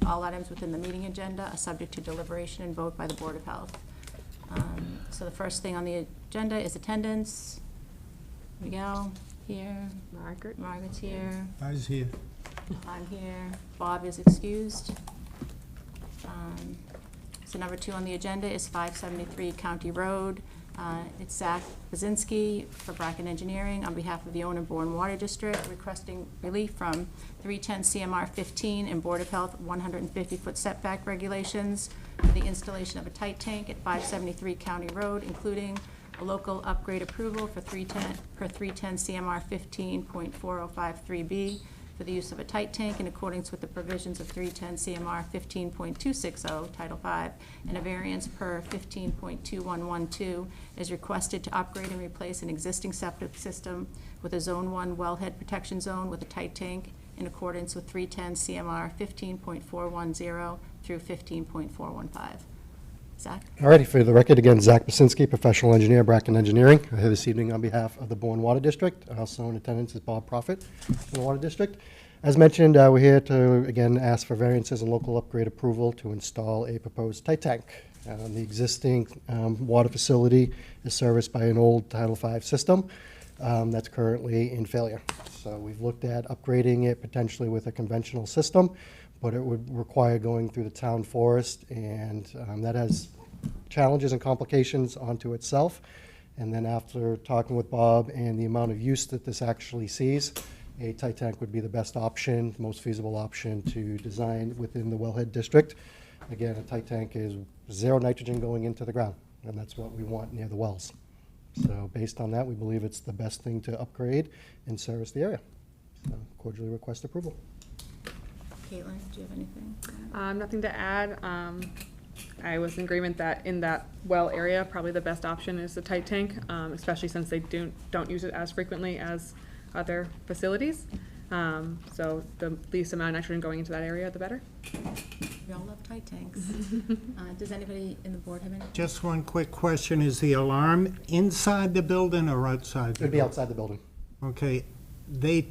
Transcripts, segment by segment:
All items within the meeting agenda are subject to deliberation and vote by the Board of Health. So the first thing on the agenda is attendance. Miguel, here. Margaret's here. I was here. I'm here. Bob is excused. So number 2 on the agenda is 573 County Road. It's Zach Bazinski for Bracken Engineering on behalf of the owner Bourne Water District, requesting relief from 310 CMR 15 and Board of Health 150-foot setback regulations for the installation of a tight tank at 573 County Road, including a local upgrade approval for 310 CMR 15.4053B for the use of a tight tank in accordance with the provisions of 310 CMR 15.260 Title V, and a variance per 15.2112 is requested to upgrade and replace an existing septic system with a Zone 1 wellhead protection zone with a tight tank in accordance with 310 CMR 15.410 through 15.415. Zach? Alrighty, for the record, again, Zach Basinski, professional engineer, Bracken Engineering. I'm here this evening on behalf of the Bourne Water District. Also in attendance is Bob Profit from the Water District. As mentioned, we're here to, again, ask for variances and local upgrade approval to install a proposed tight tank. The existing water facility is serviced by an old Title V system that's currently in failure. So we've looked at upgrading it potentially with a conventional system, but it would require going through the town forest, and that has challenges and complications onto itself. And then after talking with Bob and the amount of use that this actually sees, a tight tank would be the best option, most feasible option to design within the wellhead district. Again, a tight tank is zero nitrogen going into the ground, and that's what we want near the wells. So based on that, we believe it's the best thing to upgrade and service the area. So cordially request approval. Caitlin, do you have anything? Nothing to add. I was in agreement that in that well area, probably the best option is the tight tank, especially since they don't use it as frequently as other facilities. So the least amount of nitrogen going into that area, the better. We all love tight tanks. Does anybody in the board have any? Just one quick question. Is the alarm inside the building or outside the It'd be building? outside the building. Okay. They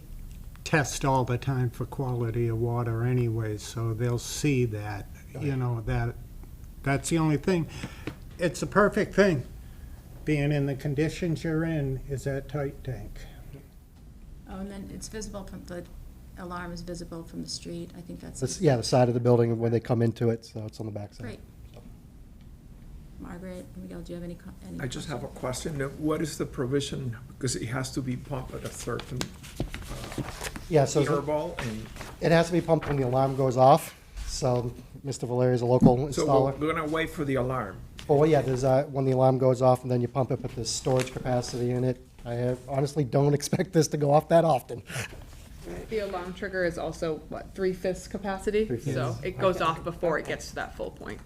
test all the time for quality of water anyway, so they'll see that, you know, that's the only thing. It's a perfect thing. Being in the conditions you're in is that tight tank. Oh, and then it's visible from, the alarm is visible from the street. I think that's. Yeah, the side of the building when they come into it, so it's on the back side. Great. Margaret, Miguel, do you have any? I just have a question. What is the provision, because it has to be pumped at a certain Yeah, so interval, and it has to be pumped when the alarm goes off. So Mr. Valeri is a local so installer. we're gonna wait for the alarm. Well, yeah, there's when the alarm goes off and then you pump it, but there's storage capacity in it. I honestly don't expect this to go off that often. The alarm trigger is also, what, 3/5 capacity? 3/5. So it goes off before it gets to that full point.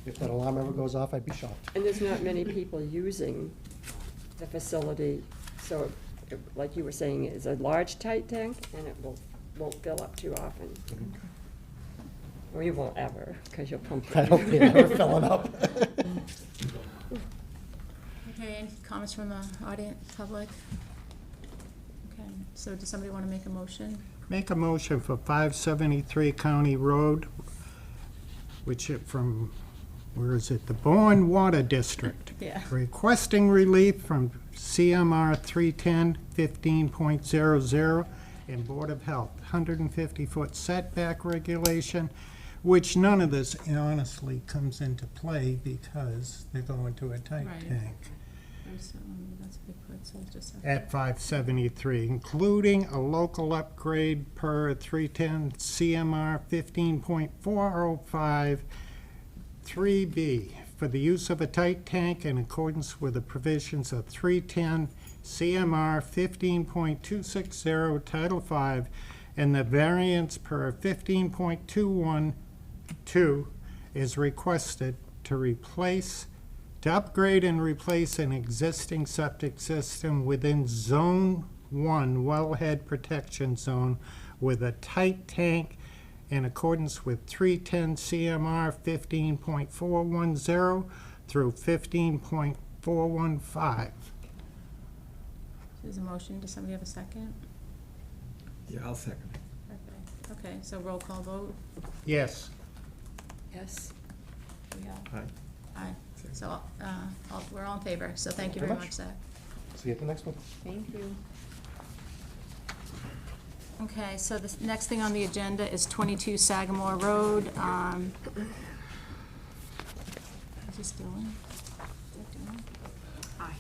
If that alarm ever goes off, I'd be shocked. And there's not many people using the facility, so like you were saying, it's a large tight tank and it won't fill up too often. Or you won't ever, because you'll pump I it. don't think ever filling up. Okay, any comments from the audience, public? Okay, so does somebody want to make a motion? Make a motion for 573 County Road, which it from, where is it? The Bourne Water District. Yeah. Requesting relief from CMR 310 15.00 and Board of Health 150-foot setback regulation, which none of this honestly comes into play because they're going to a tight Right. tank. That's Bigfoot, so it's just. At 573, including a local upgrade per 310 CMR 15.405 3B for the use of a tight tank in accordance with the provisions of 310 CMR 15.260 Title V, and the variance per 15.212 is requested to upgrade and replace an existing septic system within Zone 1 wellhead protection zone with a tight tank in accordance with 310 CMR 15.410 through 15.415. There's a motion. Does somebody have a second? Yeah, I'll second it. Perfect. Okay, so roll call vote. Yes. Yes. We have, Aye. aye. So, we're all in favor, so thank you very much, Zach. See you at the next one. Thank you. Okay, so the next thing on the agenda is 22 Sagamore Road. Is this Dylan? Is that Dylan?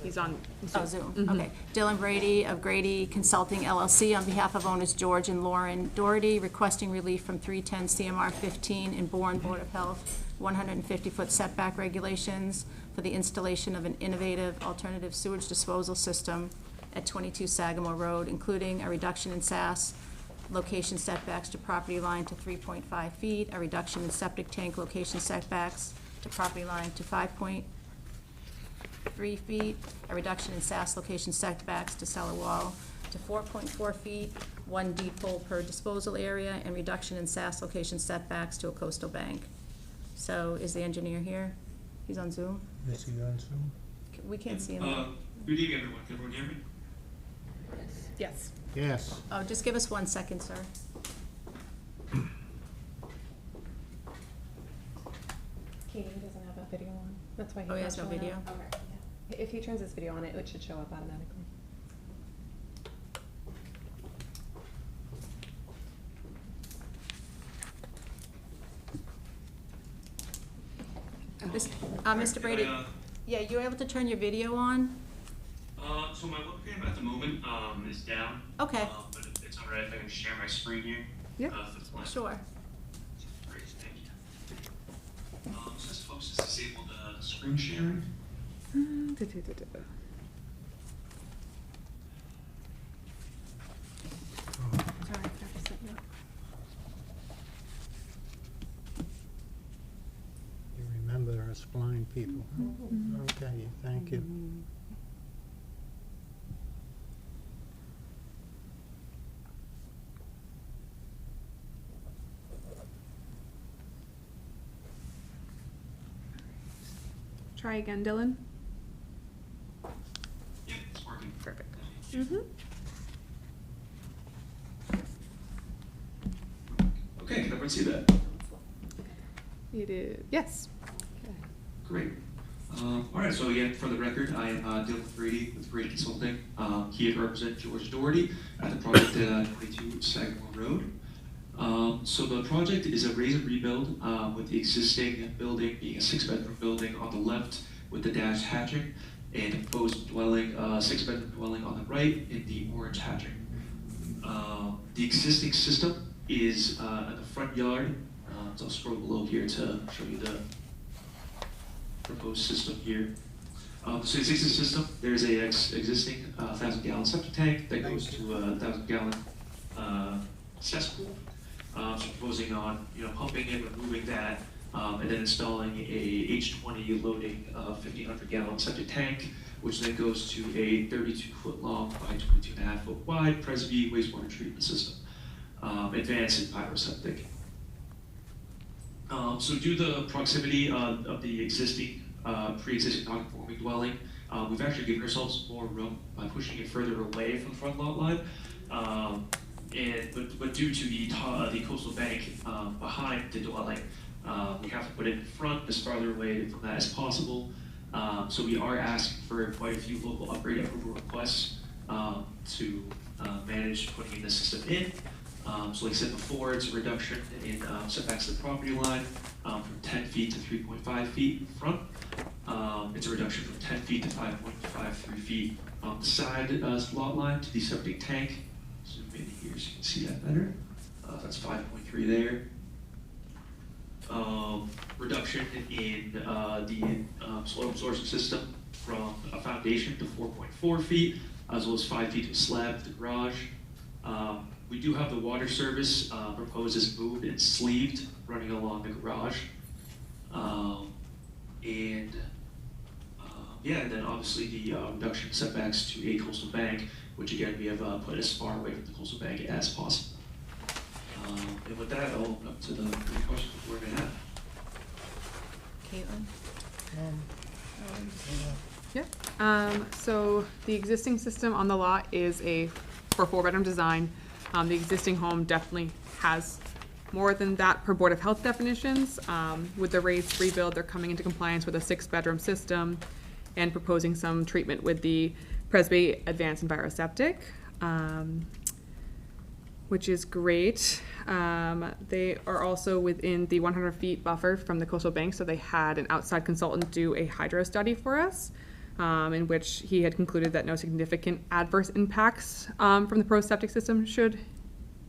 He's on. Oh, Zoom, okay. Dylan Brady of Grady Consulting LLC on behalf of owners George and Lauren Doherty, requesting relief from 310 CMR 15 in Bourne Board of Health, 150-foot setback regulations for the installation of an innovative alternative sewage disposal system at 22 Sagamore Road, including a reduction in SAS location setbacks to property line to 3.5 feet, a reduction in septic tank location setbacks to property line to 5.3 feet, a reduction in SAS location setbacks to cellar wall to 4.4 feet, 1 deep hole per disposal area, and reduction in SAS location setbacks to a coastal bank. So is the engineer here? He's on Zoom? Is he on Zoom? We can't see him. Good evening, everyone. Can everyone hear me? Yes. Yes. Oh, just give us 1 second, sir. Katie doesn't have a video on. That's why he's Oh, he not has no showing video? up. Okay, yeah. If he turns his video on, it should show up automatically. Mr. Brady, yeah, you able to turn your video on? So my webcam at the moment is down. Okay. But it's alright if I can share my screen here. Yep. If it's fine. Sure. Great, thank you. Since folks just disabled screen sharing. Sorry, I have to set you up. You remember us blind people. Okay, thank you. Try again, Dylan. Yeah, it's working. Perfect. Okay, can everyone see that? It is, yes. Great. Alright, so again, for the record, I am Dylan Brady with Brady Consulting. Here to represent George Doherty at the project at 22 Sagamore Road. So the project is a raise and rebuild with the existing building being a 6-bedroom building on the left with the dashed hatching, and a proposed dwelling, 6-bedroom dwelling on the right in the orange hatching. The existing system is in the front yard. So I'll scroll below here to show you the proposed system here. So the existing system, there's a existing 1,000-gallon septic tank that goes to a 1,000-gallon cesspool. So proposing on pumping and removing that, and then installing a H20 loading 1,500-gallon septic tank, which then goes to a 32-foot long by 22.5-foot wide Presby wastewater treatment system, advanced and pyroseptic. So due to the proximity of the existing, pre-existing non-conforming dwelling, we've actually given ourselves more room by pushing it further away from the front lot line. But due to the coastal bank behind the dwelling, we have to put it in front as farther away from that as possible. So we are asking for quite a few local upgrade approval requests to manage putting the system in. So like I said before, it's a reduction in setbacks to the property line from 10 feet to 3.5 feet in front. It's a reduction from 10 feet to 5.53 feet on the side lot line to the septic tank. Zoom in here so you can see that better. That's 5.3 there. Reduction in the soil absorption system from a foundation to 4.4 feet, as well as 5 feet to a slab to the garage. We do have the water service proposed as moved and sleeved running along the garage. And then obviously the reduction in setbacks to a coastal bank, which again we have put as far away from the coastal bank as possible. And with that, I'll open up to the questions we're going to have. Caitlin? So the existing system on the lot is for 4-bedroom design. The existing home definitely has more than that per Board of Health definitions. With the raised rebuild, they're coming into compliance with a 6-bedroom system and proposing some treatment with the Presby Advanced Enviroseptic, which is great. They are also within the 100 feet buffer from the coastal bank, so they had an outside consultant do a hydro study for us, in which he had concluded that no significant adverse impacts from the proposed septic system should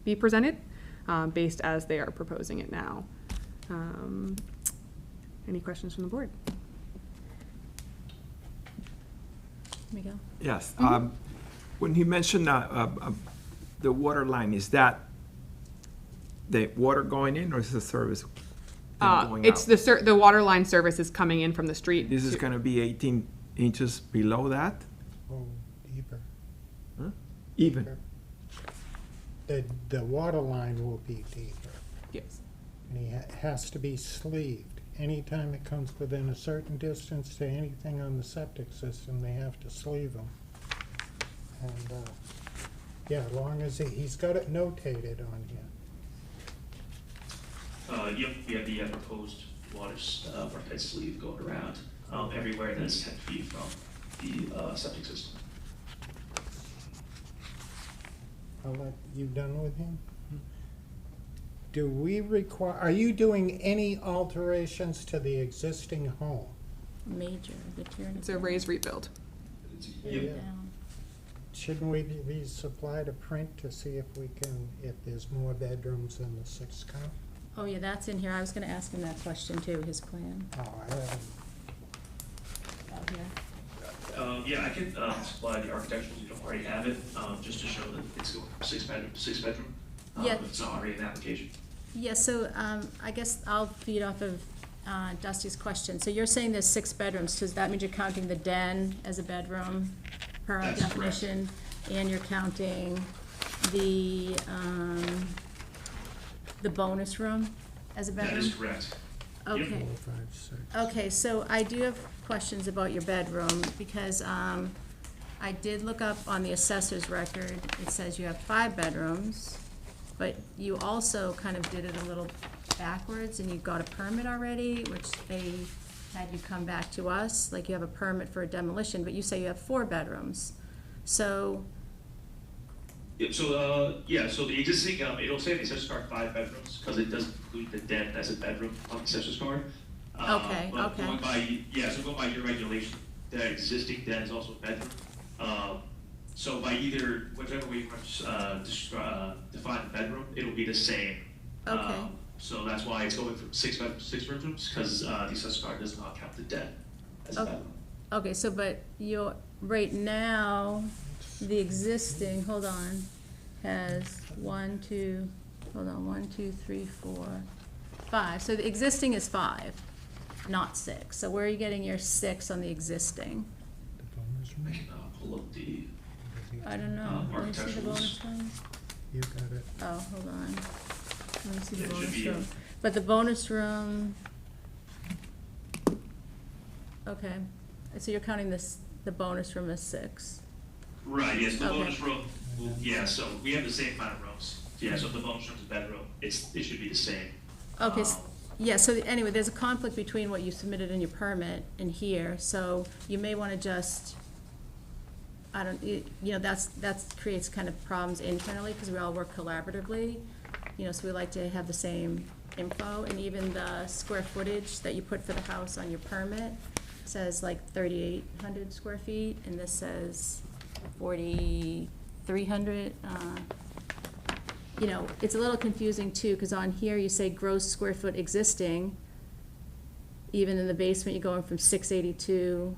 be presented, based as they are proposing it now. Any questions from the board? Miguel? Yes, when he mentioned the water line, is that the water going in, or is the service thing going It's out? the water line service is coming in from the street. This is gonna be 18 inches below that? Oh, deeper. Even? The water line will be deeper, Yes. and he has to be sleeved. Anytime it comes within a certain distance to anything on the septic system, they have to sleeve them. And, yeah, as long as he's got it notated on here. Yep, we have the proposed water pipe sleeve going around everywhere that's 10 feet from the septic system. I'll let you done with him. Do we require, are you doing any alterations to the existing home? Major, the tyranny. It's a raised rebuild. Yep. Down. Shouldn't we be supplied a print to see if we can, if there's more bedrooms than the 6 count? Oh, yeah, that's in here. I was gonna ask him that question too, his plan. Oh, I haven't. Out here. Yeah, I can supply the architectural, you don't already have it, just to show that it's going from 6 bedroom, Yeah. if it's not already in the application. Yeah, so I guess I'll feed off of Dusty's question. So you're saying there's 6 bedrooms, so does that mean you're counting the den as a bedroom per our That's correct. definition? And you're counting the bonus room as a That bedroom? is correct. Okay. 4, 5, 6. Okay, so I do have questions about your bedroom, because I did look up on the assessor's record, it says you have 5 bedrooms, but you also kind of did it a little backwards, and you got a permit already, which they had you come back to us, like you have a permit for a demolition, but you say you have 4 bedrooms. So, Yep, so, so the existing, it'll say in the assessor's card 5 bedrooms, because it doesn't include the den as a bedroom on the assessor's card. Okay, But okay. going by your regulation, the existing den is also a bedroom. So by either, whichever way you want to define the bedroom, it'll be the same. Okay. So that's why it's going from 6 bedrooms, because the assessor's card does not count the den as a Okay. bedroom. okay, so but you're, right now, the existing, hold on, has 1, 2, 3, 4, 5. So the existing is 5, not 6. So where are you getting your 6 on the existing? The bonus I room? can pull up the, I don't know. Let me see the Architecturals. bonus room. You got it. Oh, hold on. Let me see the It should bonus be- room. But the bonus room, okay, so you're counting this, the bonus room as 6. right, yes, the Okay. bonus room, so we have the same amount of rooms. Yeah, so if the bonus room's a bedroom, it should be the same. Okay, Um, yeah, so anyway, there's a conflict between what you submitted in your permit and here, so you may wanna just, I don't, you know, that creates kind of problems internally, because we all work collaboratively, you know, so we like to have the same info, and even the square footage that you put for the house on your permit says like 3,800 square feet, and this says 4,300, you know, it's a little confusing too, because on here you say gross square foot existing. Even in the basement, you're going from 682,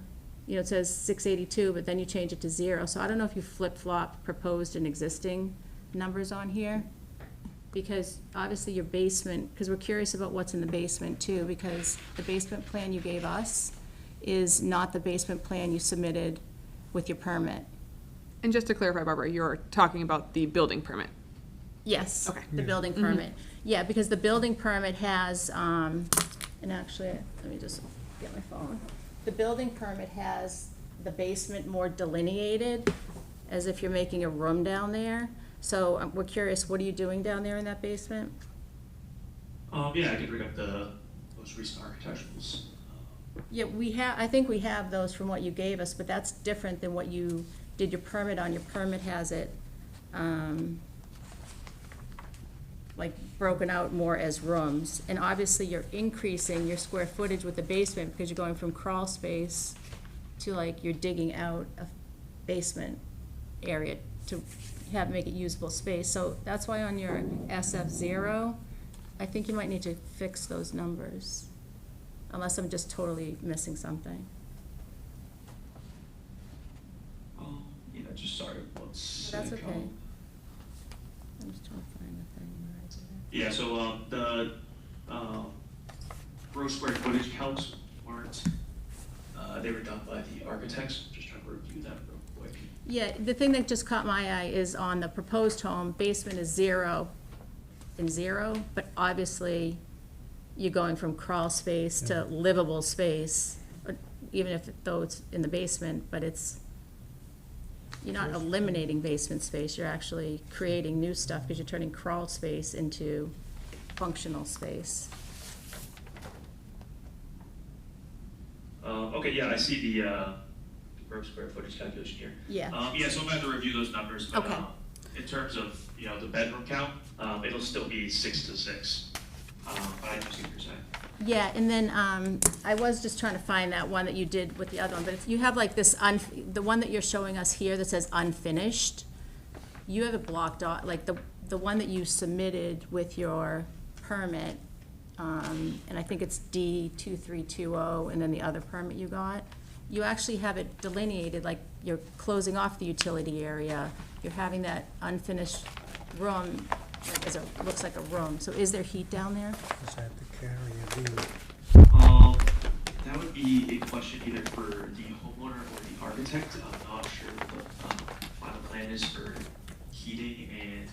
you know, it says 682, but then you change it to 0. So I don't know if you flip-flop proposed and existing numbers on here. Because obviously your basement, because we're curious about what's in the basement too, because the basement plan you gave us is not the basement plan you submitted with your permit. And just to clarify, Barbara, you're talking about the building permit. Yes. Okay. The building permit. Yeah, because the building permit has, and actually, let me just get my phone. The building permit has the basement more delineated, as if you're making a room down there. So we're curious, what are you doing down there in that basement? Yeah, I can bring up the most recent architecturals. Yeah, I think we have those from what you gave us, but that's different than what you did your permit on. Your permit has it, like broken out more as rooms. And obviously you're increasing your square footage with the basement because you're going from crawl space to like you're digging out a basement area to make it usable space. So that's why on your SF0, I think you might need to fix those numbers, unless I'm just totally missing something. Yeah, just sorry, one That's second. okay. I'm just trying to find the thing where I did it. Yeah, so, the, gross square footage counts weren't, they were done by the architects, just trying to review that real quick. Yeah, the thing that just caught my eye is on the proposed home, basement is 0 and 0, but obviously you're going from crawl space to livable space, even if, though it's in the basement, but you're not eliminating basement space, you're actually creating new stuff because you're turning crawl space into functional space. Okay, yeah, I see the gross square footage calculation here. Yeah. Yeah, so I'm gonna have to review those numbers, but, Okay. in terms of, the bedroom count, it'll still be 6 to 6. But I do see what you're saying. Yeah, and then, I was just trying to find that one that you did with the other one, but if you have like this, the one that you're showing us here that says unfinished, you have it blocked off, like the one that you submitted with your permit, and I think it's D2320, and then the other permit you got, you actually have it delineated, like you're closing off the utility area, you're having that unfinished room, like looks like a room, so is there heat down there? Is that the carrier view? That would be a question either for the homeowner or the architect. I'm not sure what the final plan is for heating and,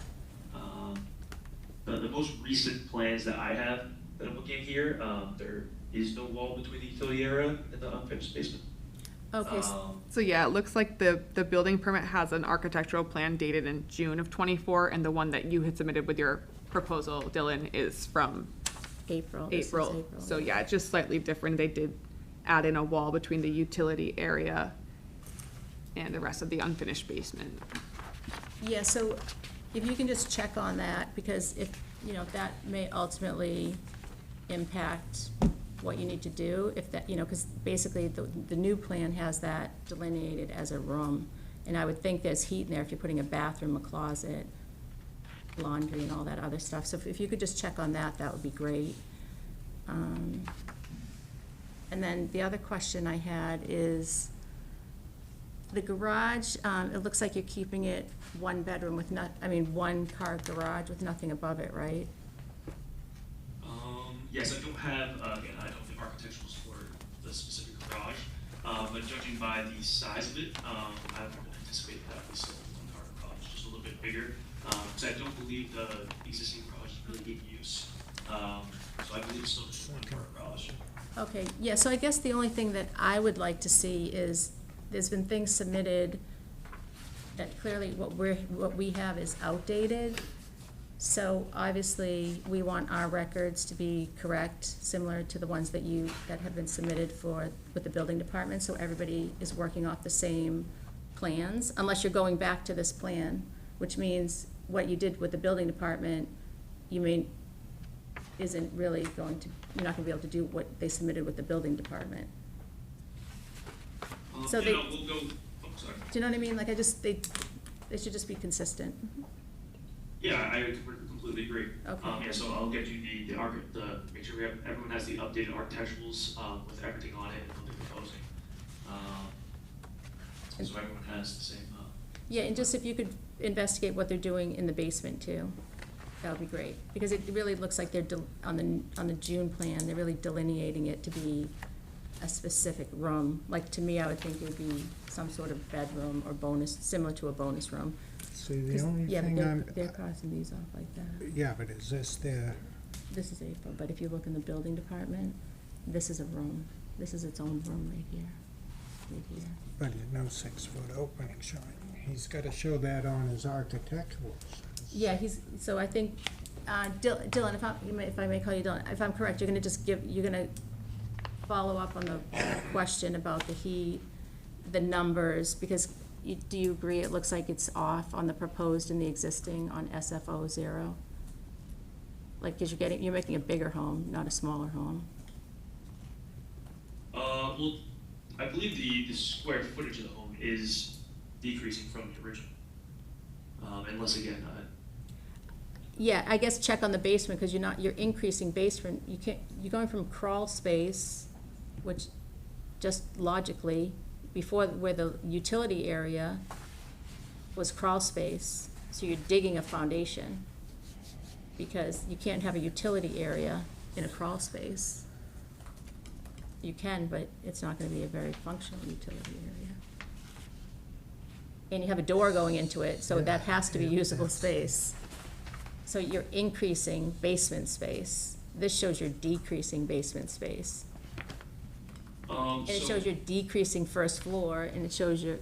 the most recent plans that I have that I'm looking at here, there is no wall between the utility area and the unfinished basement. Okay, So yeah, it looks like the building permit has an architectural plan dated in June of '24, and the one that you had submitted with your proposal, Dylan, is from April. This is April. So yeah, it's just slightly different. They did add in a wall between the utility area and the rest of the unfinished basement. Yeah, so if you can just check on that, because if, that may ultimately impact what you need to do, if that, because basically the new plan has that delineated as a room, and I would think there's heat in there if you're putting a bathroom, a closet, laundry, and all that other stuff. So if you could just check on that, that would be great. And then the other question I had is, the garage, it looks like you're keeping it one bedroom with one car garage with nothing above it, right? Yes, I don't have, again, I don't have architecturals for the specific garage, but judging by the size of it, I would anticipate that we still have one car garage, just a little bit bigger, because I don't believe the existing garage is really in use. So I believe it's still just one car garage. Okay, yeah, so I guess the only thing that I would like to see is, there's been things submitted that clearly what we have is outdated. So obviously, we want our records to be correct, similar to the ones that have been submitted with the building department, so everybody is working off the same plans, unless you're going back to this plan, which means what you did with the building department, isn't really you're not gonna be able to do what they submitted with the building department. So We'll go, sorry. Do you know what I mean? Like, they should just be consistent. Yeah, I completely agree. Okay. Yeah, so I'll get you make sure everyone has the updated architecturals, with everything on it and what they're proposing. So everyone has the same, Yeah, and just if you could investigate what they're doing in the basement too, that would be great. Because it really looks like they're, on the June plan, they're really delineating it to be a specific room. Like, to me, I would think it would be some sort of bedroom or similar to a bonus room. See, the 'Cause, only yeah, thing but they're crossing these off like that. yeah, but is this their, This is April, but if you look in the building department, this is a room. This is its own room right here, right here. but no 6-foot opening showing? He's gotta show that on his architectural. Yeah, so I think Dylan, if I may call you Dylan, if I'm correct, you're gonna follow up on the question about the heat, the numbers, because do you agree it looks like it's off on the proposed and the existing on SFO 0? Like, because you're making a bigger home, not a smaller home. Well, I believe the square footage of the home is decreasing from the original. Unless again, Yeah, I guess check on the basement, because you're increasing basement, you're going from crawl space, which just logically, before where the utility area was crawl space, so you're digging a foundation, because you can't have a utility area in a crawl space. You can, but it's not gonna be a very functional utility area. And you have a door going into it, so that has to be usable space. So you're increasing basement space. This shows you're decreasing basement space. And it shows you're decreasing first floor, and it shows you're,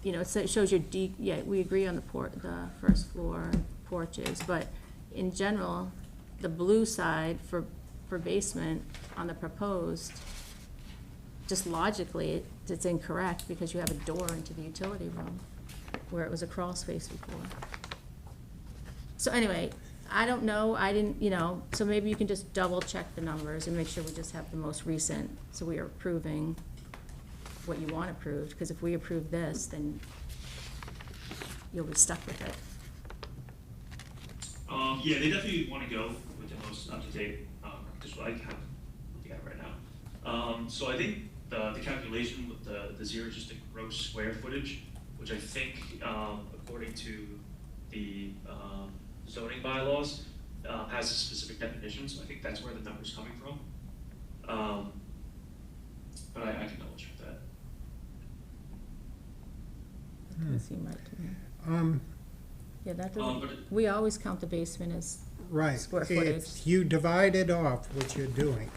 it shows you're yeah, we agree on the first floor porches, but in general, the blue side for basement on the proposed, just logically, it's incorrect, because you have a door into the utility room, where it was a crawl space before. So anyway, I don't know, so maybe you can just double check the numbers and make sure we just have the most recent, so we are approving what you want approved, because if we approve this, then you'll be stuck with it. yeah, they definitely want to go with the most up-to-date, just what I have looking at right now. So I think the calculation with the 0 is just the gross square footage, which I think, according to the zoning bylaws, has a specific definition, so I think that's where the number's coming from. But I can double check that. Doesn't seem right to me. Yeah, that doesn't, we always count the basement as Right. square footage. If you divide it off, which you're doing,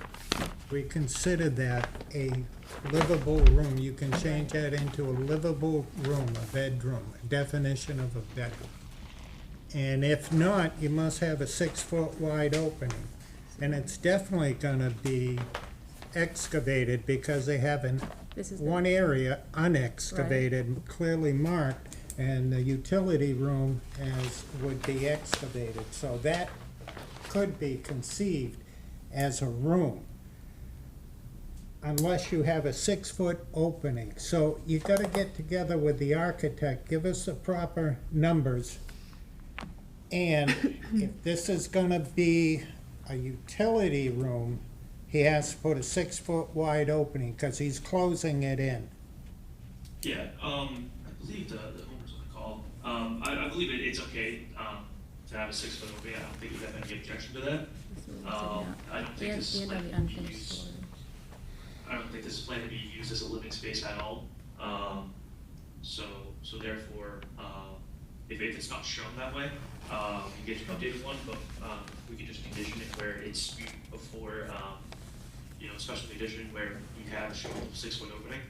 we consider that a livable room. You can change that into a livable room, a bedroom, a definition of a bedroom. And if not, you must have a 6-foot wide opening. And it's definitely gonna be excavated, because they have This is the- one area unexcavated, clearly marked, and the utility room would be excavated. So that could be conceived as a room, unless you have a 6-foot opening. So you gotta get together with the architect, give us the proper numbers. And if this is gonna be a utility room, he has to put a 6-foot wide opening, because he's closing it in. Yeah, I believe the owner's on the call. I believe it's okay, to have a 6-foot opening. I don't think we have any objection to that. I don't think this is And on planned the to be unfinished used, storage. I don't think this is planned to be used as a living space at all. So therefore, if it's not shown that way, you get an updated one, but, we can just condition it where it's before, special condition where you have a shown 6-foot opening.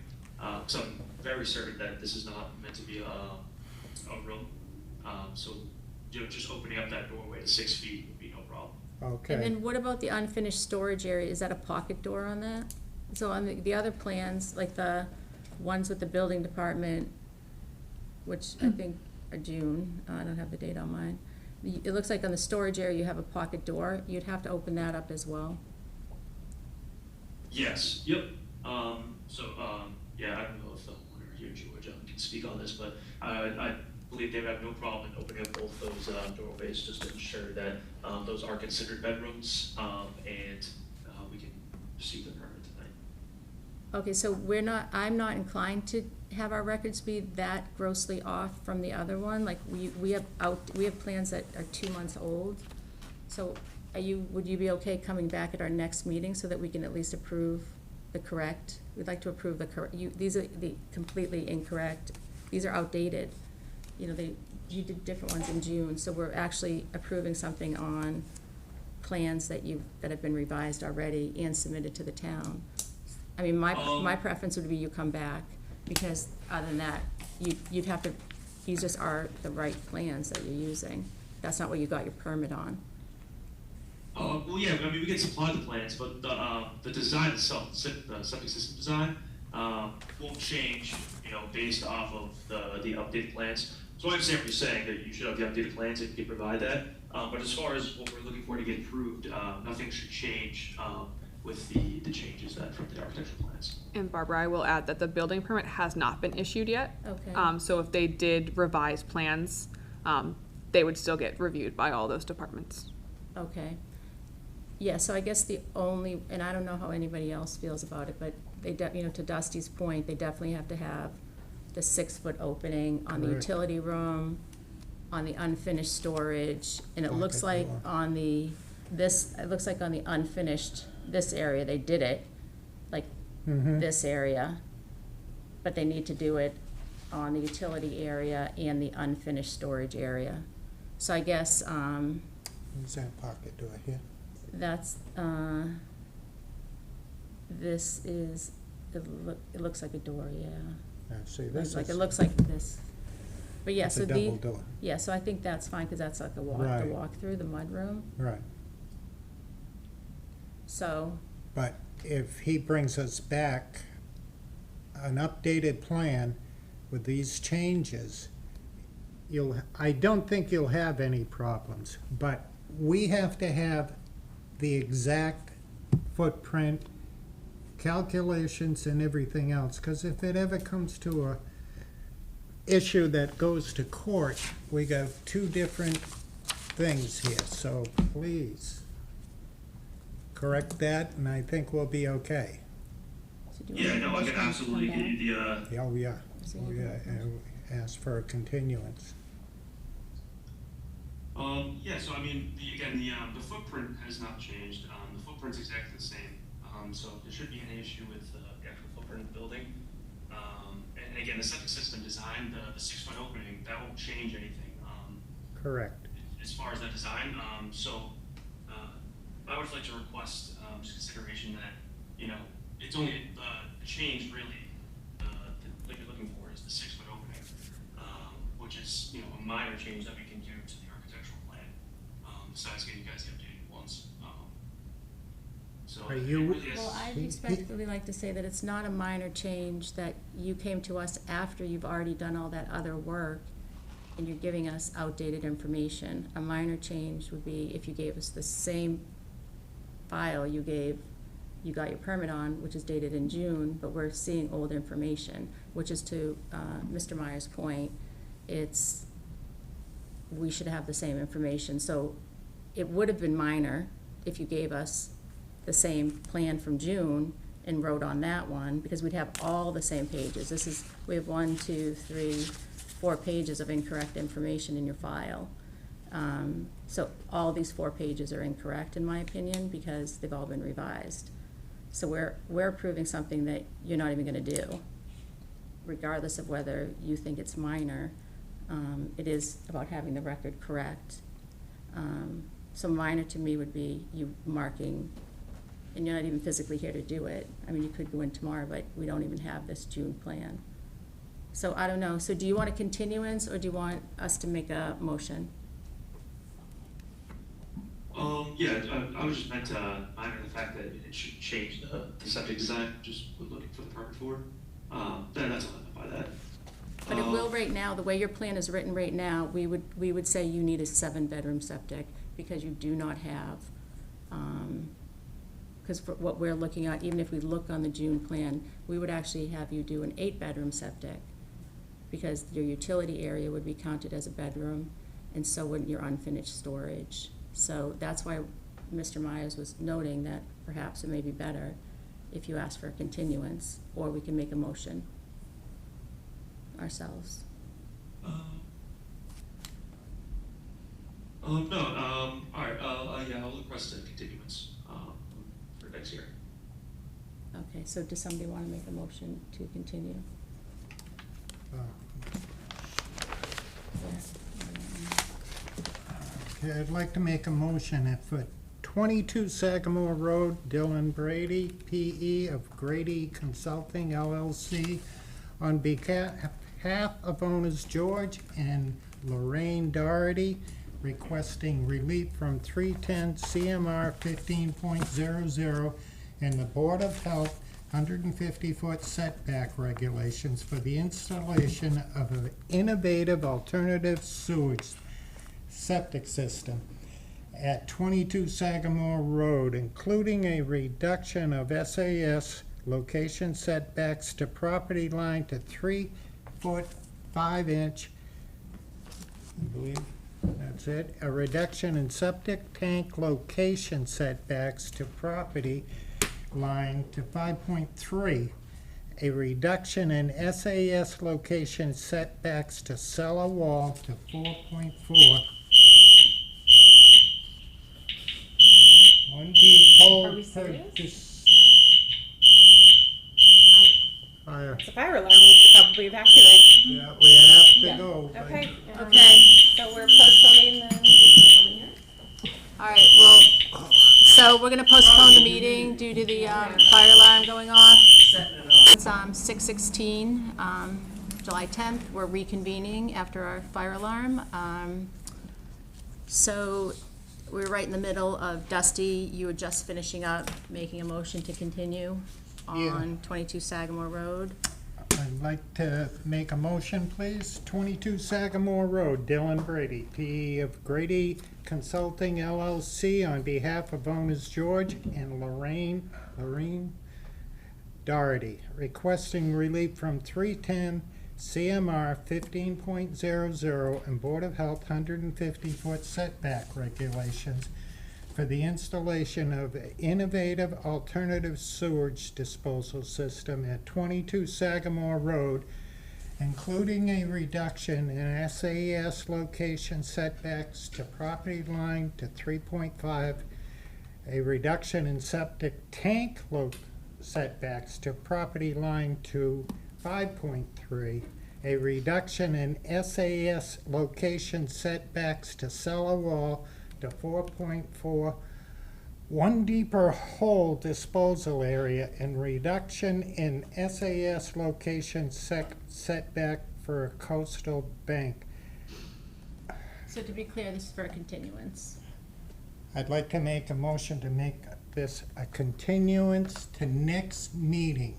So I'm very certain that this is not meant to be a room. So, just opening up that doorway to 6 feet would be no problem. Okay. And then what about the unfinished storage area? Is that a pocket door on that? So on the other plans, like the ones with the building department, which I think are June, I don't have the date on mine. It looks like on the storage area, you have a pocket door. You'd have to open that up as well. Yes, yep. Yeah, I don't know if the owner here, George, can speak on this, but I believe they would have no problem in opening up both those doorways, just to ensure that those are considered bedrooms, and we can receive the permit tonight. Okay, so I'm not inclined to have our records be that grossly off from the other one. Like, we have plans that are 2 months old. So would you be okay coming back at our next meeting so that we can at least approve the correct? We'd like to approve the correct, these are the completely incorrect, these are outdated. You did different ones in June, so we're actually approving something on plans that have been revised already and submitted to the town. I mean, my preference would be you come back, because other than that, you'd have to, these just are the right plans that you're using. That's not what you got your permit on. Well, yeah, I mean, we can supply the plans, but the design itself, the septic system design, won't change, you know, based off of the updated plans. So I understand what you're saying, that you should have the updated plans and you can provide that. But as far as what we're looking for to get approved, nothing should change with the changes that from the architectural plans. And Barbara, I will add that the building permit has not been issued yet. Okay. So if they did revise plans, they would still get reviewed by all those departments. Okay. Yeah, so I guess the only, and I don't know how anybody else feels about it, but they, you know, to Dusty's point, they definitely have to have the 6-foot opening on the Correct. utility room, on the unfinished storage, and it looks Pocket like door. on the, it looks like on the unfinished, this area, they did it, like this area, but they need to do it on the utility area and the unfinished storage area. So I guess, Is that pocket door here? that's, this is, it looks like a door, yeah. See, this Like, is. it looks like this. But yeah, It's so a the, double door. yeah, so I think that's fine, because that's like a walk, the Right. walk through the mudroom. Right, So, but if he brings us back an updated plan with these changes, I don't think you'll have any problems, but we have to have the exact footprint, calculations and everything else, because if it ever comes to a issue that goes to court, we got two different things here, so please correct that, and I think we'll be okay. so do you Yeah, want no, I motion can to absolutely come get you back? the, Yeah, oh, yeah, Is he oh, okay? yeah, and ask for a continuance. Yeah, so I mean, the footprint has not changed. The footprint's exactly the same. So there shouldn't be any issue with the actual footprint of the building. And again, the septic system design, the 6-foot opening, that won't change anything. Correct. As far as that design, I would like to request, just consideration that, you know, it's only, the change really, that you're looking for is the 6-foot opening, which is, you know, a minor change that we can do to the architectural plan, besides getting you guys the updated ones. So Are it you- really is- Well, I'd respectfully like to say that it's not a minor change, that you came to us after you've already done all that other work, and you're giving us outdated information. A minor change would be if you gave us the same file you got your permit on, which is dated in June, but we're seeing old information, which is to Mr. Meyer's point, we should have the same information. So it would have been minor if you gave us the same plan from June and wrote on that one, because we'd have all the same pages. We have 1, 2, 3, 4 pages of incorrect information in your file. So all these 4 pages are incorrect, in my opinion, because they've all been revised. So we're approving something that you're not even gonna do, regardless of whether you think it's minor. It is about having the record correct. So minor to me would be you marking, and you're not even physically here to do it. I mean, you could go in tomorrow, but we don't even have this June plan. So I don't know, so do you want a continuance, or do you want us to make a motion? Yeah, I was just meant to minor the fact that it should change the septic design, just looking for the permit for. That's all I meant by that. But it will right now, the way your plan is written right now, we would say you need a 7-bedroom septic, because you do not have, because for what we're looking at, even if we look on the June plan, we would actually have you do an 8-bedroom septic, because your utility area would be counted as a bedroom, and so would your unfinished storage. So that's why Mr. Myers was noting that perhaps it may be better if you ask for a continuance, or we can make a motion ourselves. No, all right, yeah, I'll request a continuance, for next year. Okay, so does somebody want to make a motion to continue? Okay, I'd like to make a motion that for 22 Sagamore Road, Dylan Brady, P.E. of Grady Consulting LLC, on behalf of owners George and Lorraine Doherty, requesting relief from 310 CMR 15.00 and the Board of Health 150-foot setback regulations for the installation of an innovative alternative sewage septic system at 22 Sagamore Road, including a reduction of SAS location setbacks to property line to 3 foot 5 inch. I believe that's it. A reduction in septic tank location setbacks to property line to 5.3. A reduction in SAS location setbacks to cellar wall to 4.4. One deep hole Are we per serious? fire. It's a fire alarm, we should probably evacuate. Yeah, we have to Yeah. go. but- Okay. Okay. So we're postponing the. All right, well, so we're gonna postpone the meeting due to the fire alarm going off. It's 6:16, July 10th. We're reconvening after our fire alarm. So we're right in the middle of Dusty. You were just finishing up making a motion to continue on 22 Sagamore Road. I'd like to make a motion, please. 22 Sagamore Road, Dylan Brady, PE of Grady Consulting LLC, on behalf of owners George and Lorraine Doherty, requesting relief from 310 CMR 15.00 and Board of Health 150-foot setback regulations for the installation of an innovative alternative sewage disposal system at 22 Sagamore Road, including a reduction in SAS location setbacks to property line to 3.5, a reduction in septic tank setbacks to property line to 5.3, a reduction in SAS location setbacks to cellar wall to 4.4, one deeper hole disposal area, and reduction in SAS location setback for a coastal bank. So to be clear, this is for a continuance. I'd like to make a motion to make this a continuance to next meeting.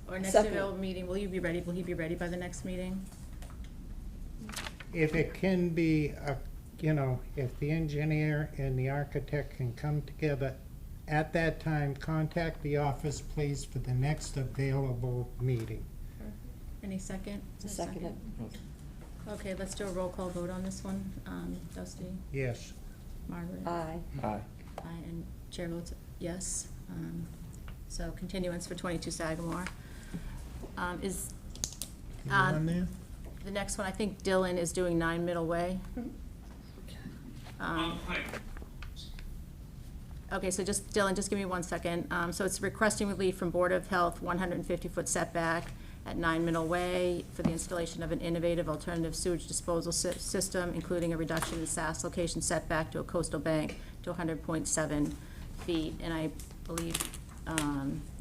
Or next Second. available meeting, will he be ready by the next meeting? If it can be, if the engineer and the architect can come together at that time, contact the office, please, for the next available meeting. Any second? Is there a Second it. Okay, let's do a roll call vote on this one. Dusty, Yes. Margaret? Aye. Aye. Aye, and chair votes yes. So continuance for 22 Sagamore. Is, You on there? the next one, I think Dylan is doing 9 Middle Way. Hi. Okay, so just, Dylan, just give me 1 second. So it's requesting relief from Board of Health, 150-foot setback at 9 Middle Way for the installation of an innovative alternative sewage disposal system, including a reduction in SAS location setback to a coastal bank to 100.7 feet. And I believe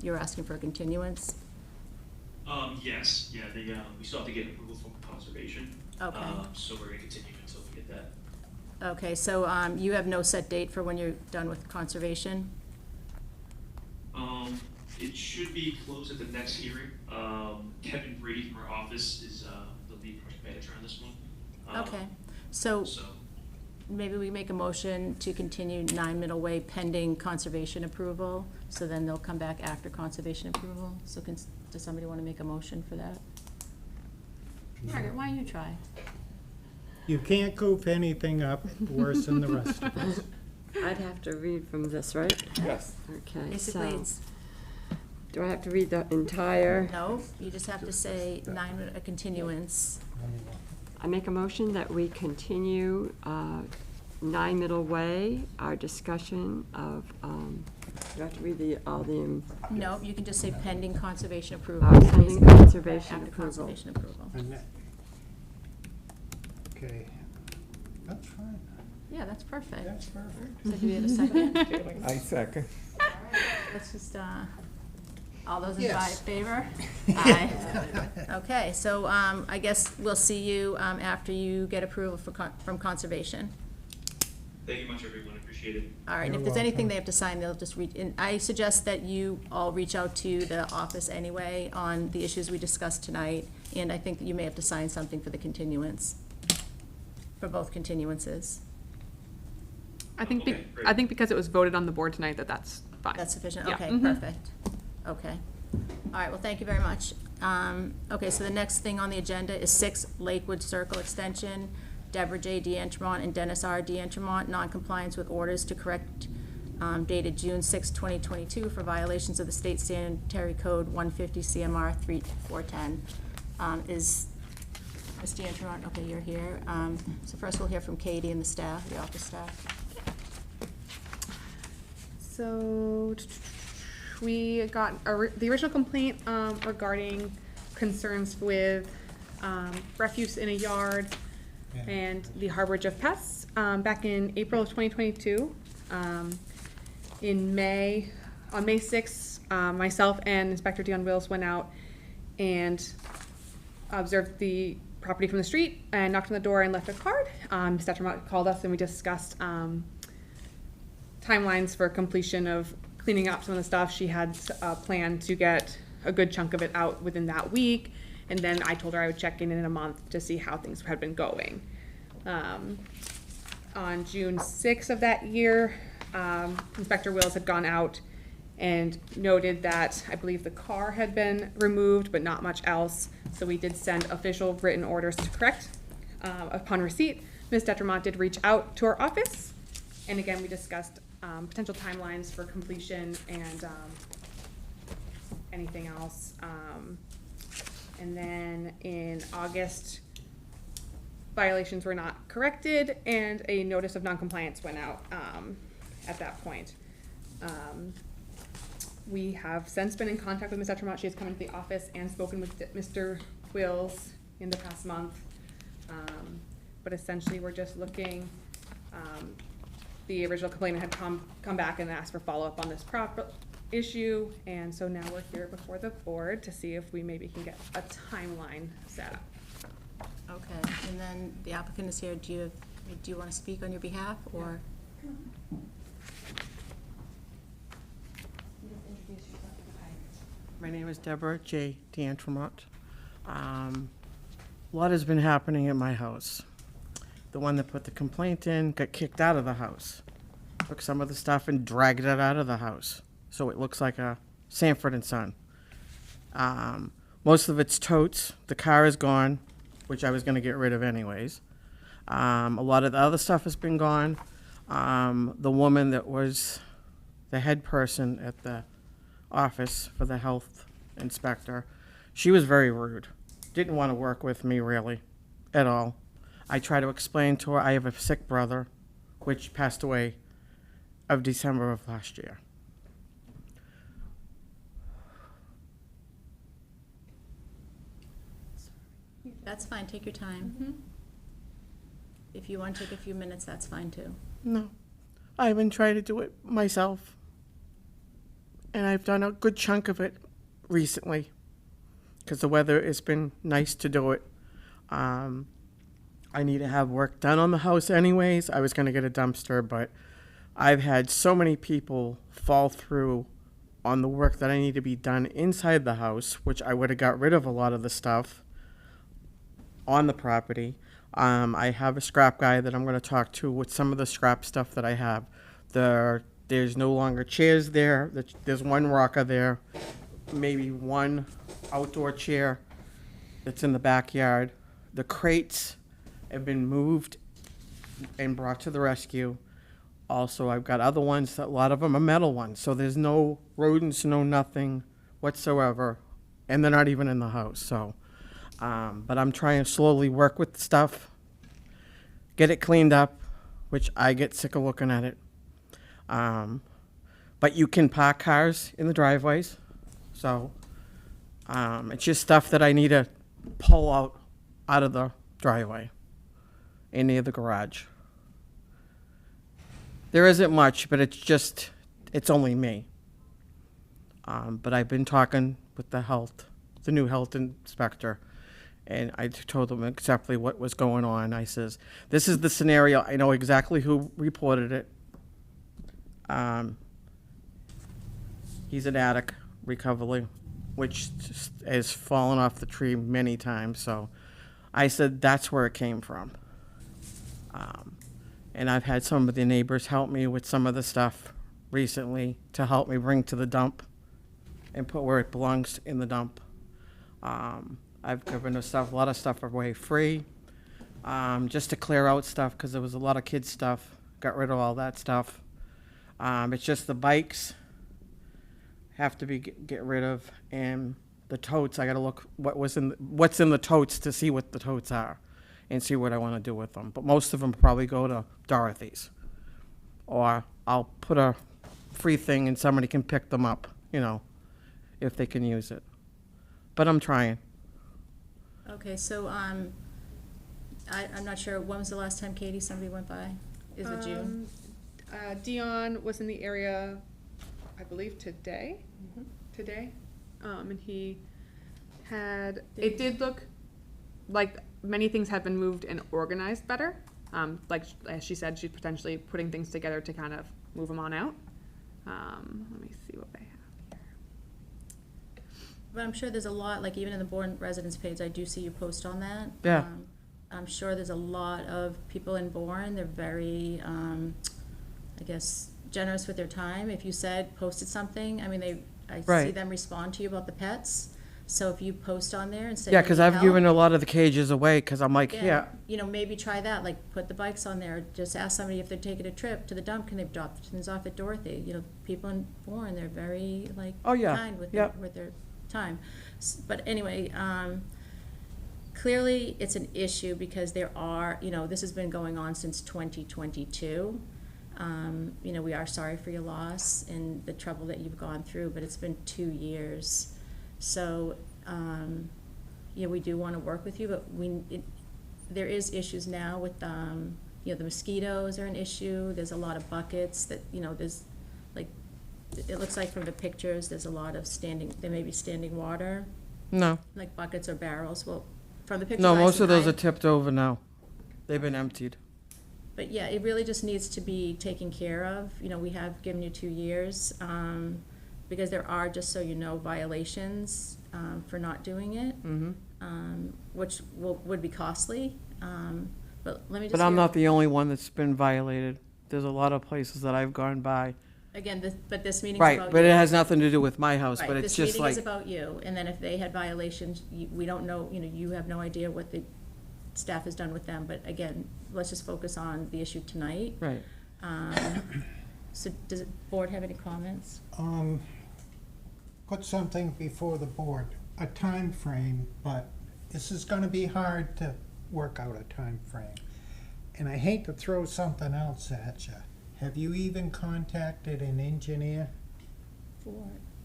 you're asking for a continuance? Yes, yeah, we still have to get approval from conservation. Okay. So we're gonna continue until we get that. Okay, so you have no set date for when you're done with conservation? It should be closed at the next hearing. Kevin Brady from our office is, the lead project manager on this one. Okay, so So, maybe we make a motion to continue 9 Middle Way pending conservation approval, so then they'll come back after conservation approval. So does somebody want to make a motion for that? Margaret, why don't you try? You can't goof anything up worse than the rest of us. I'd have to read from this, right? Yes. Okay, Basically, so, it's, do I have to read the entire? no, you just have to say a continuance. I make a motion that we continue 9 Middle Way, our discussion of, do I have to read all the, No, you can just say pending conservation approval. pending basically, conservation after approval. conservation approval. And that- Okay, that's fine. Yeah, that's perfect. That's perfect. So do we have a second? I second. Let's just, All those in Yes. favor? Aye. Okay, so I guess we'll see you after you get approval from Conservation. Thank you much, everyone. Appreciate it. All right, and if You're there's anything welcome. they have to sign, they'll just reach, and I suggest that you all reach out to the office anyway on the issues we discussed tonight, and I think that you may have to sign something for the continuance, for both continuances. I think, Okay, great. I think because it was voted on the board tonight that that's fine. That's sufficient, Yeah. okay, Mhm. perfect. Okay. All right, well, thank you very much. Okay, so the next thing on the agenda is 6 Lakewood Circle Extension, Deborah J. D'Entremont and Dennis R. D'Entremont, non-compliance with orders to correct dated June 6, 2022 for violations of the State Sanitary Code 150 CMR 3410. Is Ms. D'Entremont, okay, you're here. So first we'll hear from Katie and the staff, the office staff. So, we got the original complaint regarding concerns with refuse in a yard and the harborage of pests back in April of 2022. In May, on May 6th, myself and Inspector Dion Wills went out and observed the property from the street and knocked on the door and left a card. Ms. Detremont called us and we discussed timelines for completion of cleaning up some of the stuff. She had planned to get a good chunk of it out within that week, and then I told her I would check in a month to see how things had been going. On June 6th of that year, Inspector Wills had gone out and noted that I believe the car had been removed, but not much else. So we did send official written orders to correct. Upon receipt, Ms. Detremont did reach out to our office, and again, we discussed potential timelines for completion and anything else. And then in August, violations were not corrected and a notice of noncompliance went out at that point. We have since been in contact with Ms. Detremont. She has come into the office and spoken with Mr. Wills in the past month. But essentially, we're just looking, the original complainant had come back and asked for follow-up on this issue, and so now we're here before the board to see if we maybe can get a timeline set up. Okay, and then the applicant is here. Do you want to speak on your behalf, or? My name is Deborah J. D'Entremont. A lot has been happening at my house. The one that put the complaint in got kicked out of the house. Took some of the stuff and dragged it out of the house. So it looks like a Sanford & Son. Most of it's totes. The car is gone, which I was going to get rid of anyways. A lot of the other stuff has been gone. The woman that was the head person at the office for the health inspector, she was very rude. Didn't want to work with me really at all. I tried to explain to her I have a sick brother, which passed away of December of last year. That's fine, take your time. If you want to take a few minutes, that's fine too. No, I've been trying to do it myself. And I've done a good chunk of it recently because the weather has been nice to do it. I need to have work done on the house anyways. I was going to get a dumpster, but I've had so many people fall through on the work that I need to be done inside the house, which I would have got rid of a lot of the stuff on the property. I have a scrap guy that I'm going to talk to with some of the scrap stuff that I have. There's no longer chairs there. There's one rocker there, maybe one outdoor chair that's in the backyard. The crates have been moved and brought to the rescue. Also, I've got other ones, a lot of them are metal ones, so there's no rodents, no nothing whatsoever, and they're not even in the house, so. But I'm trying to slowly work with the stuff, get it cleaned up, which I get sick of looking at it. But you can park cars in the driveways, so it's just stuff that I need to pull out of the driveway and near the garage. There isn't much, but it's only me. But I've been talking with the new health inspector, and I told them exactly what was going on. I says, this is the scenario. I know exactly who reported it. He's an addict, recovering, which has fallen off the tree many times. So I said, that's where it came from. And I've had some of the neighbors help me with some of the stuff recently to help me bring to the dump and put where it belongs in the dump. I've given a lot of stuff away free, just to clear out stuff, because there was a lot of kids' stuff. Got rid of all that stuff. It's just the bikes have to be get rid of, and the totes. I got to look what's in the totes to see what the totes are, and see what I want to do with them. But most of them probably go to Dorothy's, or I'll put a free thing and somebody can pick them up, if they can use it. But I'm trying. Okay, so, I'm not sure, when was the last time, Katie, somebody went by? Is it June? Dion was in the area, I believe today, and he it did look like many things have been moved and organized better. Like, as she said, she's potentially putting things together to kind of move them on out. Let me see what they have here. But I'm sure there's a lot, like even in the Bourne residence page, I do see you post on that. Yeah. I'm sure there's a lot of people in Bourne. They're very, I guess, generous with their time. If you posted something, I mean, I see Right. them respond to you about the pets. So if you post on there and say, Yeah, you because need I've help, given a lot of the cages away, because I'm like, yeah. maybe try that, like put the bikes on there, just ask somebody if they're taking a trip to the dump, can they drop things off at Dorothy? People in Bourne, they're very, Oh, yeah. kind with Yeah. their time. But anyway, clearly it's an issue because there are, this has been going on since 2022. We are sorry for your loss and the trouble that you've gone through, but it's been 2 years. So, we do want to work with you, but there is issues now with, the mosquitoes are an issue. There's a lot of buckets that, there's, like, it looks like from the pictures, there's a lot of there may be standing water, No. like buckets or barrels. Well, from the pictures No, I most see, of those are tipped over now. They've been emptied. But yeah, it really just needs to be taken care of. We have given you 2 years, because there are, just so you know, violations for not doing it, which would be costly. But let me just. But I'm hear- not the only one that's been violated. There's a lot of places that I've gone by. Again, but this meeting's Right, about but you. it has nothing to do with my house, Right, but it's just This like, meeting is about you, and then if they had violations, we don't know, you have no idea what the staff has done with them, but again, let's just focus on the issue tonight. right. So does the board have any comments? Put something before the board, a time frame, but this is gonna be hard to work out a time frame. And I hate to throw something else at you. Have you even contacted an engineer?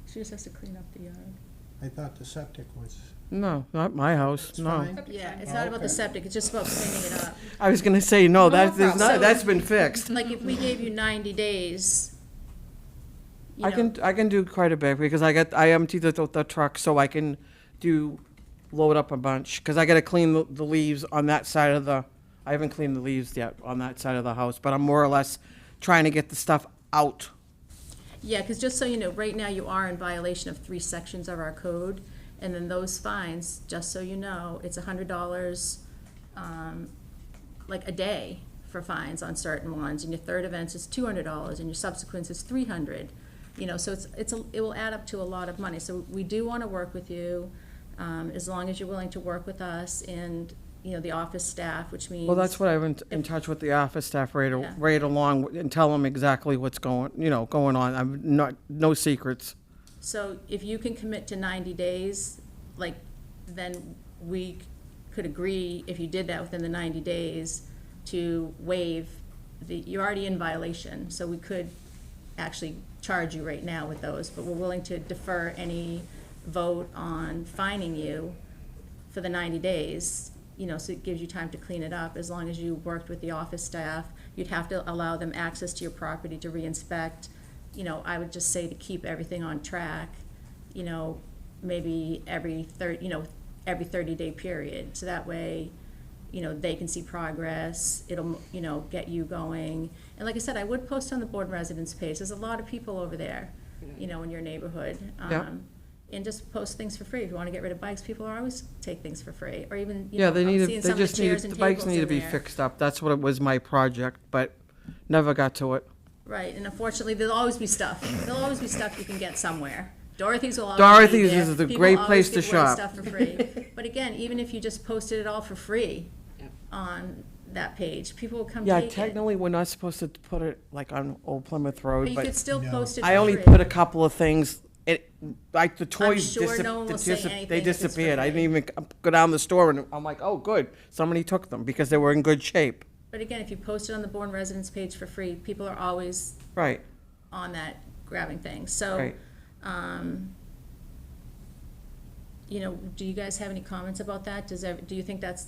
She just has to clean up the yard. I thought the septic was, No, not my house, it's no. fine. Yeah, it's not about the Okay. septic, it's just about cleaning it up. I was gonna say, no, No that's problem. that's been fixed. Like, if we gave you 90 days, I can do quite a bit, because I emptied the truck so I can load up a bunch, because I gotta clean the leaves on that side of I haven't cleaned the leaves yet on that side of the house, but I'm more or less trying to get the stuff out. Yeah, because just so you know, right now you are in violation of 3 sections of our code, and then those fines, just so you know, it's $100, like a day for fines on certain ones, and your third offense is $200, and your subsequent is $300. So it will add up to a lot of money. So we do want to work with you, as long as you're willing to work with us and, the office staff, which means. Well, that's what I've been in touch with the office staff right along, and tell them exactly what's going on. I'm no secrets. So if you can commit to 90 days, like, then we could agree, if you did that within the 90 days, to waive you're already in violation, so we could actually charge you right now with those, but we're willing to defer any vote on fining you for the 90 days, so it gives you time to clean it up. As long as you worked with the office staff, you'd have to allow them access to your property to re-inspect. I would just say to keep everything on track. you know, maybe every 30-day period. So that way, you know, they can see progress. It'll, you know, get you going. And like I said, I would post on the board residence page. There's a lot of people over there, you know, in your neighborhood. Yeah. And just post things for free. If you want to get rid of bikes, people always take things for free. Or even, you Yeah, know, they I'm need, seeing they some of the just need, chairs and the bikes tables need to in be there. fixed up. That's what it was my project, but never got to it. Right, and unfortunately, there'll always be stuff. There'll always be stuff you can get somewhere. Dorothy's will always be Dorothy's there. is a People great always place to give away shop. stuff for free. But again, even if you just posted it all for free Yep. on that page, people will come Yeah, take it. technically, we're not supposed to put it like on Old Plymouth But Road, you could but still No. post it for I only free. put a couple of things, like the toys, sure no one will say anything they if it's for disappeared. I free. didn't even go down the store and I'm like, oh, good, somebody took them because they were in good shape. But again, if you post it on the Bourne residence page for free, people are always Right, on that grabbing things. So, right. you know, do you guys have any comments about that? Do you think that's,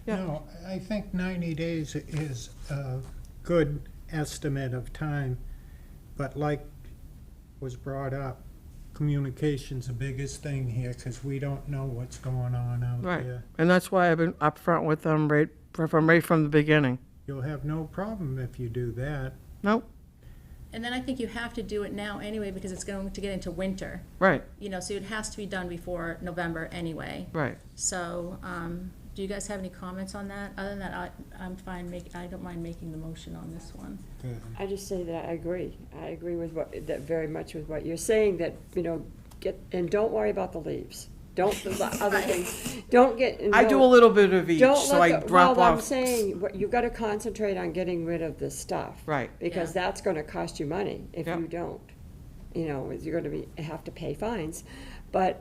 Yeah. No, I think 90 days is a good estimate of time, but like was brought up, communication's the biggest thing here, because we don't know what's going on out Right, there. and that's why I've been upfront with them right from the beginning. You'll have no problem if you do that. Nope, and then I think you have to do it now anyway, because it's going to get into winter. right, You know, so it has to be done before November anyway. right. So, do you guys have any comments on that? Other than that, I'm fine I don't mind making the motion on this one. Good. I just say that I agree. I agree with that very much with what you're saying, that, you know, and don't worry about the leaves. Don't, the other things, don't get. I do a little bit of each, Don't so let I the- drop well, I'm off. saying, you've got to concentrate on getting rid of the stuff. Right. Because Yeah. that's gonna cost you money if Yep. you don't. You know, you're gonna have to pay fines. But,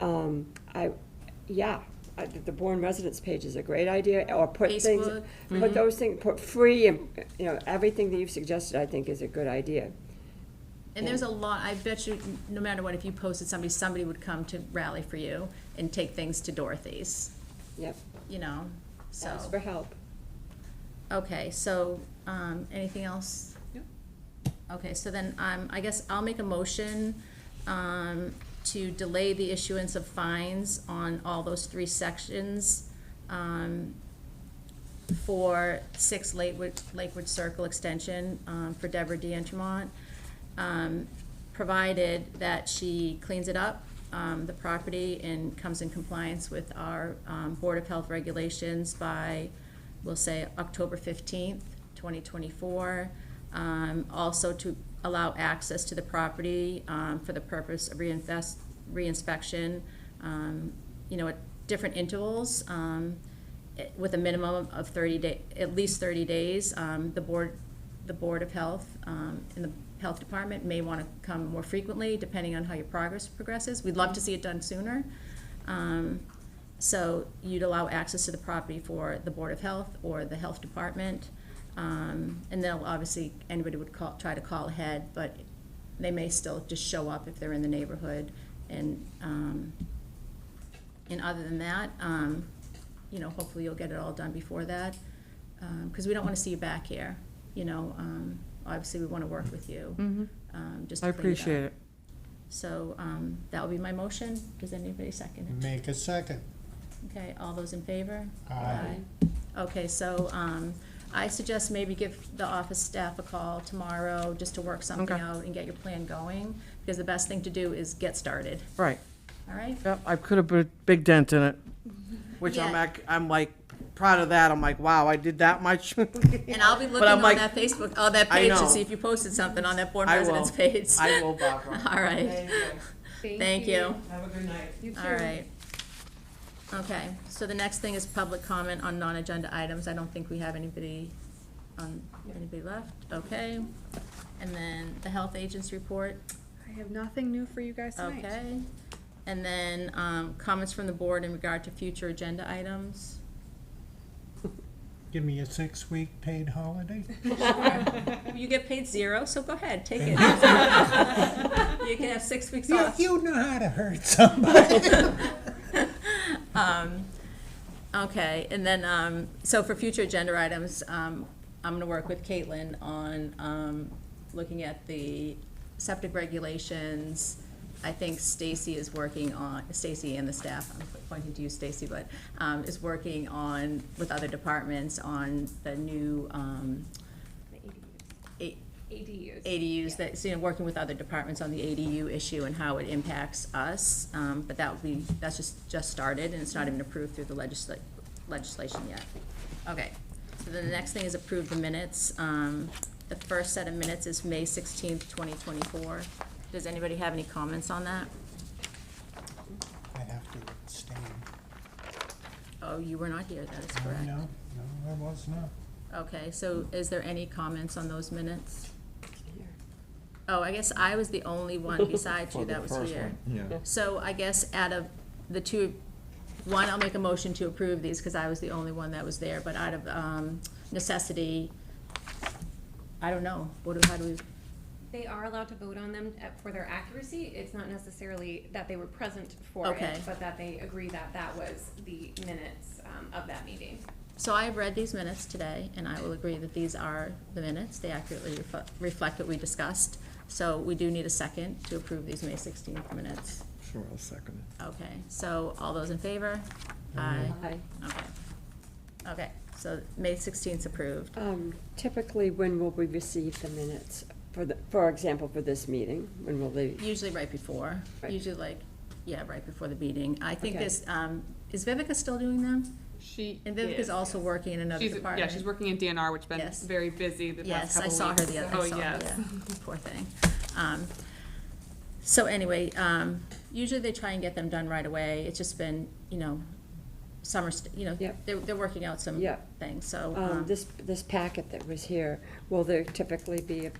the Bourne residence page is a great idea, or put things, Facebook. put those things, put free, and, you know, everything that you've suggested, I think, is a good idea. And there's a lot, I bet you, no matter what, if you posted somebody would come to rally for you and take things to Dorothy's, Yep, you know, so. ask for help. Okay, so, anything else? Okay, so then, I guess I'll make a motion, to delay the issuance of fines on all those 3 sections, for 6 Lakewood Circle Extension, for Deborah D'Entremont, provided that she cleans it up, the property, and comes in compliance with our, Board of Health regulations by, we'll say, October 15th, 2024. Also to allow access to the property, for the purpose of reinspection, you know, at different intervals, with a minimum of 30 day, at least 30 days. The Board of Health, and the Health Department may want to come more frequently, depending on how your progress progresses. We'd love to see it done sooner. So you'd allow access to the property for the Board of Health or the Health Department. And then obviously, anybody would try to call ahead, but they may still just show up if they're in the neighborhood. And other than that, you know, hopefully you'll get it all done before that, because we don't want to see you back here, you know. Obviously, we want to work with you, just to I clean it up. appreciate it. So, that will be my motion. Does anybody second it? Make a second. Okay, all those in favor? Aye. Okay, so, I suggest maybe give the office staff a call tomorrow, just to work something Okay. out and get your plan going, because the best thing to do is get started, Right, all right? yep, I could have put a big dent in it, which Yeah. I'm like, proud of that, I'm like, wow, I did that much. And I'll be looking I'm on like- that Facebook, oh, that I page to know. see if you posted something on that Bourne I residence will. page. I will, Barbara. All right, thank you. Have a good night. All right. Okay, so the next thing is public comment on non-agenda items. I don't think we have anybody left, okay? And then the health agent's report, I have nothing new for you guys tonight. okay? And then, comments from the board in regard to future agenda items. Give me a 6-week paid holiday. You get paid 0, so go ahead, take it. You can have 6 weeks You, off. you know how to hurt somebody. Okay, and then, so for future agenda items, I'm gonna work with Caitlin on, looking at the septic regulations I think Stacy is working on, Stacy and the staff, I'm pointing to you, Stacy, but, is working on, with other departments, on the new, ADUs. ADUs, that, so, you know, working with other departments on the ADU issue and how it impacts us. But that's just started, and it's not even approved through the legislation yet. Okay, so then the next thing is approve the minutes. The first set of minutes is May 16th, 2024. Does anybody have any comments on that? I have to abstain. Oh, you were not here, that is No, correct. no, I was not. Okay, so is there any comments on those minutes? Oh, I guess I was the only one besides you that was here. Yeah. So I guess out of the two, one, I'll make a motion to approve these because I was the only one that was there, but out of necessity, I don't know, how do we, They are allowed to vote on them for their accuracy. It's not necessarily that they were present for Okay. it, but that they agree that that was the minutes of that meeting. so I have read these minutes today, and I will agree that these are the minutes. They accurately reflect what we discussed. So we do need a second to approve these May 16th minutes. Sure, I'll second it. Okay, so all those in favor? Aye. Aye. Okay. Okay, so May 16th approved. Typically, when will we receive the minutes? For example, for this meeting, when will they? Usually right before, Right. usually like, yeah, right before the meeting. I think Okay. this, is Vivica still doing them? She And Vivica's is, also yes. working in another She's, department. yeah, she's working in DNR, which has been Yes. very busy the past Yes, couple I weeks. saw her the other, Oh, I saw her, yes. yeah, poor thing. So anyway, usually they try and get them done right away. It's just been, you know, summer, Yep. they're working out some Yep. things, so. This packet that was here, will there typically be,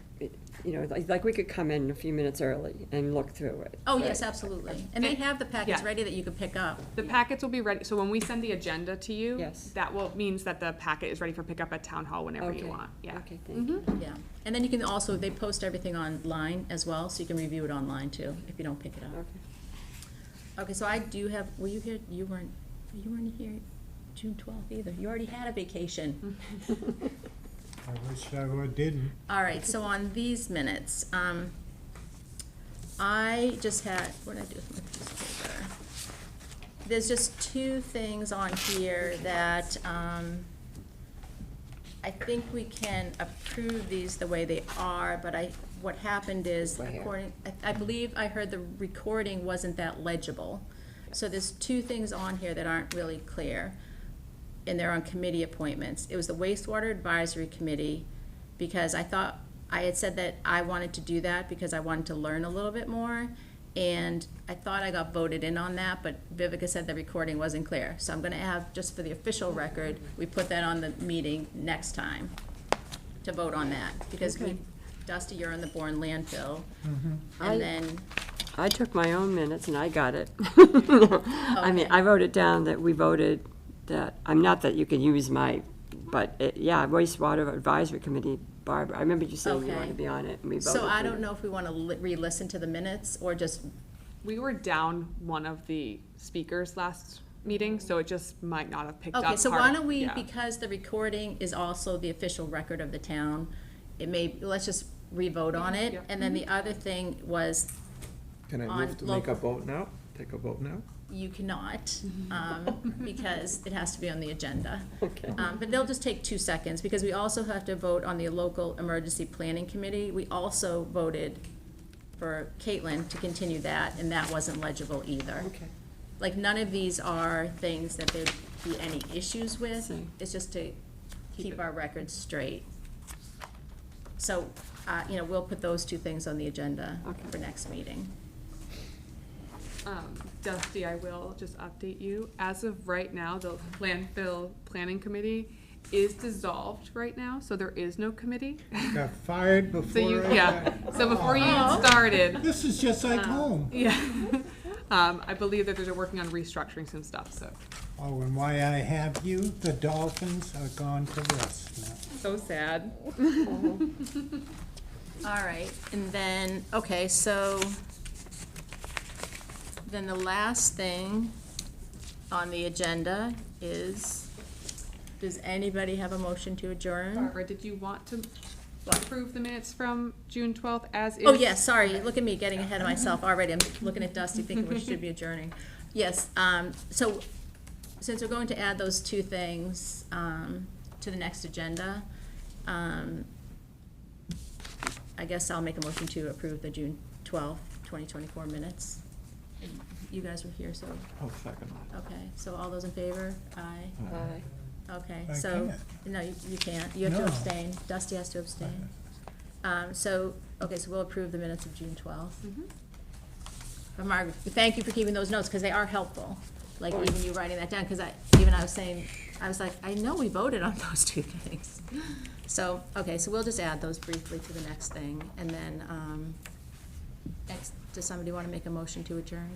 like we could come in a few minutes early and look through it? Oh, right? yes, absolutely. And they have the packets Yeah. ready that you could pick up. The packets will be ready, so when we send the agenda to you, Yes. that means that the packet is ready for pickup at town hall whenever you Okay. want, yeah. Okay, thank you. Yeah, and then you can also, they post everything online as well, so you can review it online too, if you don't pick it up. Okay. Okay, so I do have, were you here, you weren't here June 12th either, you already had a vacation. I wish I didn't. All right, so on these minutes, I just had, what did I do with my piece of paper? There's just two things on here that, I think we can approve these the way they are, but what happened is, Right here. I believe I heard the recording wasn't that legible. So there's two things on here that aren't really clear, and they're on committee appointments. It was the wastewater advisory committee, because I thought, I had said that I wanted to do that because I wanted to learn a little bit more, and I thought I got voted in on that, but Vivica said the recording wasn't clear. So I'm gonna have, just for the official record, we put that on the meeting next time to vote on that, because Okay. Dusty, you're on the Bourne landfill, I- and then, I took my own minutes and I got it. I mean, Okay. I wrote it down that we voted that, I'm not that you can use but wastewater advisory committee, Barbara, I remember you saying you Okay. wanted to be on it and we voted. so I for don't it. know if we wanna re-listen to the minutes, or just, We were down one of the speakers last meeting, so it just might not have picked up. okay, so part why of- don't we, yeah. because the recording is also the official record of the town, let's just re-vote on it, Yep. and then the other thing was, Can I On move to make a local- vote now? Take a vote now? you cannot, because it has to be on the agenda. Okay. But they'll just take 2 seconds, because we also have to vote on the local emergency planning committee. We also voted for Caitlin to continue that, and that wasn't legible either. Okay. Like, none of these are things that there'd be any issues with. See. It's just to keep our records straight. So, we'll put those two things on the agenda Okay. for next meeting. Dusty, I will just update you. As of right now, the landfill planning committee is dissolved right now, so there is no committee. Got fired So before you, I yeah, got- so before you Oh. started, This is just like home. yeah. I believe that they're working on restructuring some stuff, so, Oh, and why I have you, the Dolphins are gone to rest now. so sad. All right, and then, okay, so then the last thing on the agenda is, does anybody have a motion to adjourn? Barbara, did you want to approve the minutes from June 12th as is. Oh, yes, sorry, look at me getting ahead of myself already. I'm looking at Dusty thinking we should be adjourning. Yes, so since we're going to add those two things to the next agenda, I guess I'll make a motion to approve the June 12th, 2024 minutes. You guys were here, so, I'll second that. okay, so all those in favor? Aye. Aye. Okay, I so, can't. no, you can't, you have to No. abstain, Dusty has to abstain. So, okay, so we'll approve the minutes of June 12th. But Margaret, thank you for keeping those notes, because they are helpful, like even you writing that down, because I was saying, I was like, I know we voted on those two things. So, okay, so we'll just add those briefly to the next thing, and then, does somebody want to make a motion to adjourn?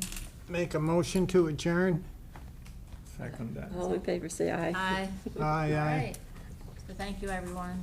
Make a motion to adjourn? Second that. All in favor, say aye. Aye. Aye, All aye. right. So thank you, everyone.